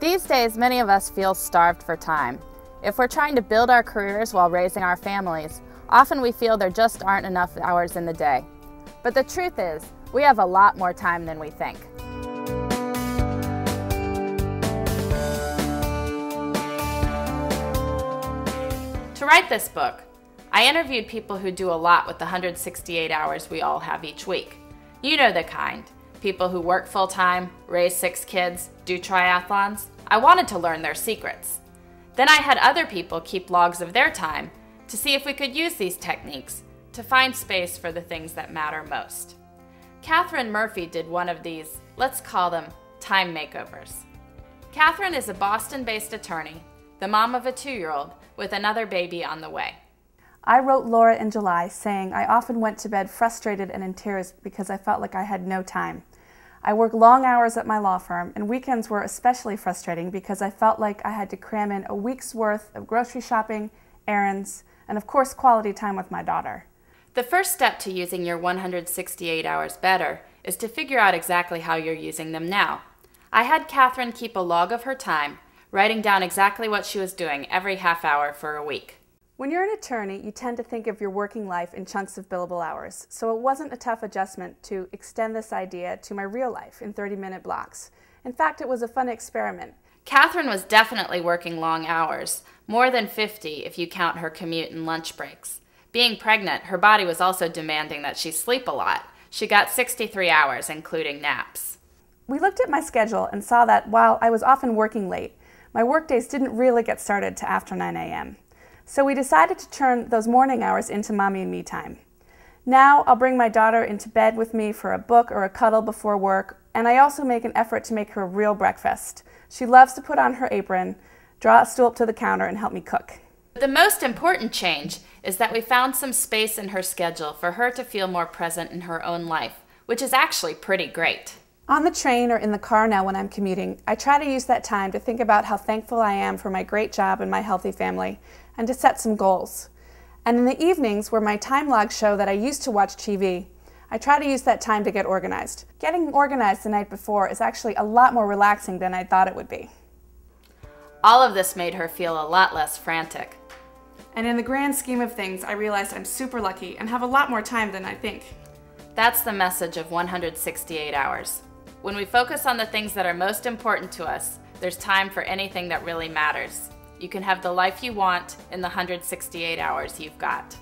These days, many of us feel starved for time. If we're trying to build our careers while raising our families, often we feel there just aren't enough hours in the day. But the truth is, we have a lot more time than we think. To write this book, I interviewed people who do a lot with the 168 hours we all have each week. You know the kind. People who work full-time, raise 6 kids, do triathlons. I wanted to learn their secrets. Then I had other people keep logs of their time to see if we could use these techniques to find space for the things that matter most. Catherine Murphy did one of these, let's call them time makeovers. Catherine is a Boston-based attorney, the mom of a 2-year-old with another baby on the way. I wrote Laura in July saying I often went to bed frustrated and in tears because I felt like I had no time. I work long hours at my law firm, and weekends were especially frustrating because I felt like I had to cram in a week's worth of grocery shopping, errands, and of course quality time with my daughter. The first step to using your 168 hours better is to figure out exactly how you're using them now. I had Catherine keep a log of her time, writing down exactly what she was doing every half hour for a week. When you're an attorney, you tend to think of your working life in chunks of billable hours, so it wasn't a tough adjustment to extend this idea to my real life in 30-minute blocks. In fact, it was a fun experiment. Catherine was definitely working long hours, more than 50 if you count her commute and lunch breaks. Being pregnant, her body was also demanding that she sleep a lot. She got 63 hours, including naps. We looked at my schedule and saw that while I was often working late, my workdays didn't really get started till after 9 a.m. So we decided to turn those morning hours into mommy and me time. Now I'll bring my daughter into bed with me for a book or a cuddle before work, and I also make an effort to make her a real breakfast. She loves to put on her apron, draw a stool up to the counter, and help me cook. The most important change is that we found some space in her schedule for her to feel more present in her own life, which is actually pretty great. On the train or in the car now when I'm commuting, I try to use that time to think about how thankful I am for my great job and my healthy family, and to set some goals. And in the evenings, where my time logs show that I used to watch TV, I try to use that time to get organized. Getting organized the night before is actually a lot more relaxing than I thought it would be. All of this made her feel a lot less frantic. And in the grand scheme of things, I realized I'm super lucky and have a lot more time than I think. That's the message of 168 hours. When we focus on the things that are most important to us, there's time for anything that really matters. You can have the life you want in the 168 hours you've got.